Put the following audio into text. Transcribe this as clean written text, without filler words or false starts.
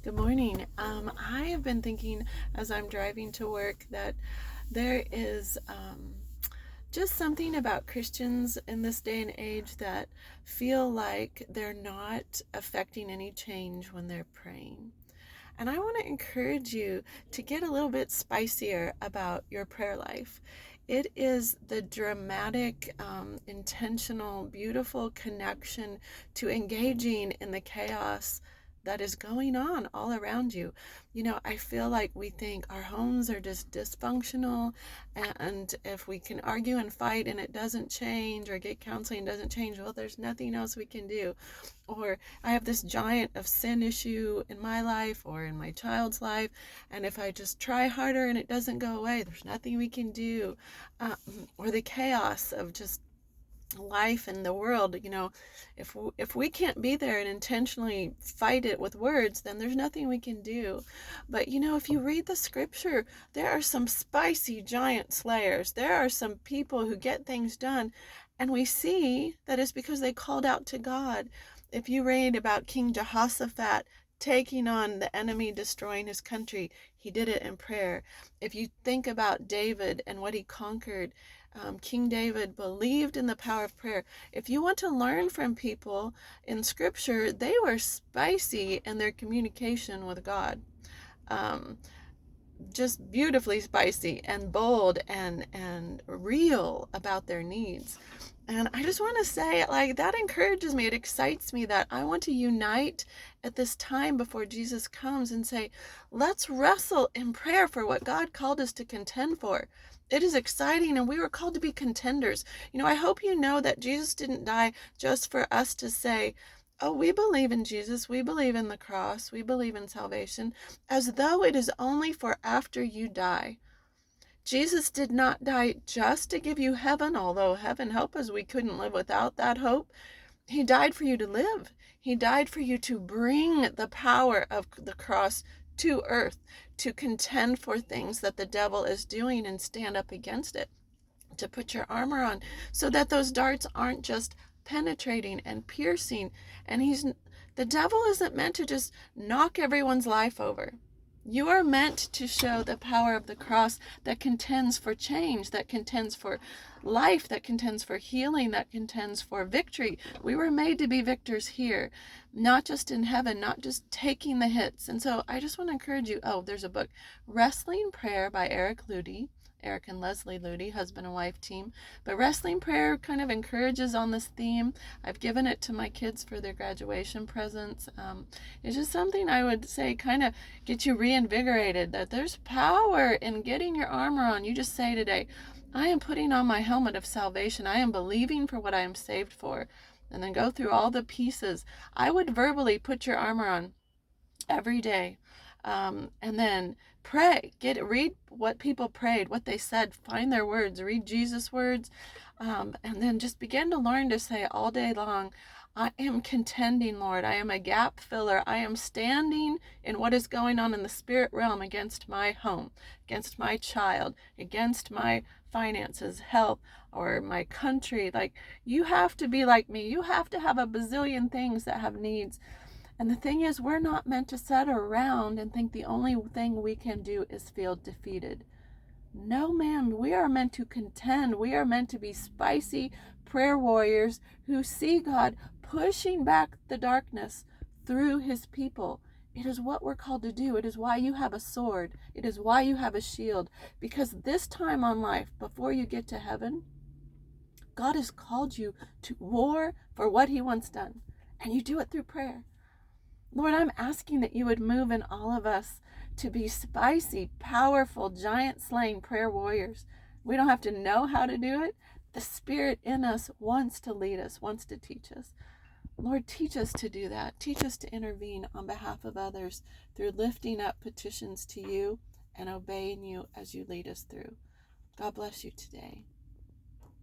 Good morning. I have been thinking as I'm driving to work that there is just something about Christians in this day and age that feel like they're not affecting any change when they're praying. And I want to encourage you to get a little bit spicier about your prayer life. It is the dramatic, intentional, beautiful connection to engaging in the chaos that is going on all around you. I feel like we think our homes are just dysfunctional, and if we can argue and fight and it doesn't change, or get counseling and doesn't change, well, there's nothing else we can do. Or I have this giant of sin issue in my life or in my child's life, and if I just try harder and it doesn't go away, there's nothing we can do. Uh, or the chaos of just life and the world. If we can't be there and intentionally fight it with words, then there's nothing we can do. But if you read the scripture, there are some spicy giant slayers. There are some people who get things done, and we see that it's because they called out to God. If you read about King Jehoshaphat taking on the enemy, destroying his country, he did it in prayer. If you think about David and what he conquered, King David believed in the power of prayer. If you want to learn from people in scripture, they were spicy in their communication with God. Um, just beautifully spicy and bold and real about their needs. And I just want to say, like, that encourages me. It excites me that I want to unite at this time before Jesus comes and say, let's wrestle in prayer for what God called us to contend for. It is exciting, and we were called to be contenders. I hope you know that Jesus didn't die just for us to say, oh, we believe in Jesus, we believe in the cross, we believe in salvation, as though it is only for after you die. Jesus did not die just to give you heaven, although heaven help us, we couldn't live without that hope. He died for you to live. He died for you to bring the power of the cross to earth, to contend for things that the devil is doing and stand up against it, to put your armor on so that those darts aren't just penetrating and piercing. And the devil isn't meant to just knock everyone's life over. You are meant to show the power of the cross that contends for change, that contends for life, that contends for healing, that contends for victory. We were made to be victors here, not just in heaven, not just taking the hits. And so I just want to encourage you. Oh, there's a book, Wrestling Prayer by Eric and Leslie Ludy, husband and wife team. But wrestling prayer kind of encourages on this theme. I've given it to my kids for their graduation presents. It's just something I would say kind of get you reinvigorated, that there's power in getting your armor on. You just say today, I am putting on my helmet of salvation. I am believing for what I am saved for. And then go through all the pieces. I would verbally put your armor on every day. And then pray. Read what people prayed, what they said. Find their words. Read Jesus' words. And then just begin to learn to say all day long, I am contending, Lord. I am a gap filler. I am standing in what is going on in the spirit realm against my home, against my child, against my finances, health, or my country. Like, you have to be like me. You have to have a bazillion things that have needs. And the thing is, we're not meant to sit around and think the only thing we can do is feel defeated. No, ma'am. We are meant to contend. We are meant to be spicy prayer warriors who see God pushing back the darkness through his people. It is what we're called to do. It is why you have a sword. It is why you have a shield. Because this time on life, before you get to heaven, God has called you to war for what he wants done. And you do it through prayer. Lord, I'm asking that you would move in all of us to be spicy, powerful, giant slaying prayer warriors. We don't have to know how to do it. The Spirit in us wants to lead us, wants to teach us. Lord, teach us to do that. Teach us to intervene on behalf of others through lifting up petitions to you and obeying you as you lead us through. God bless you today.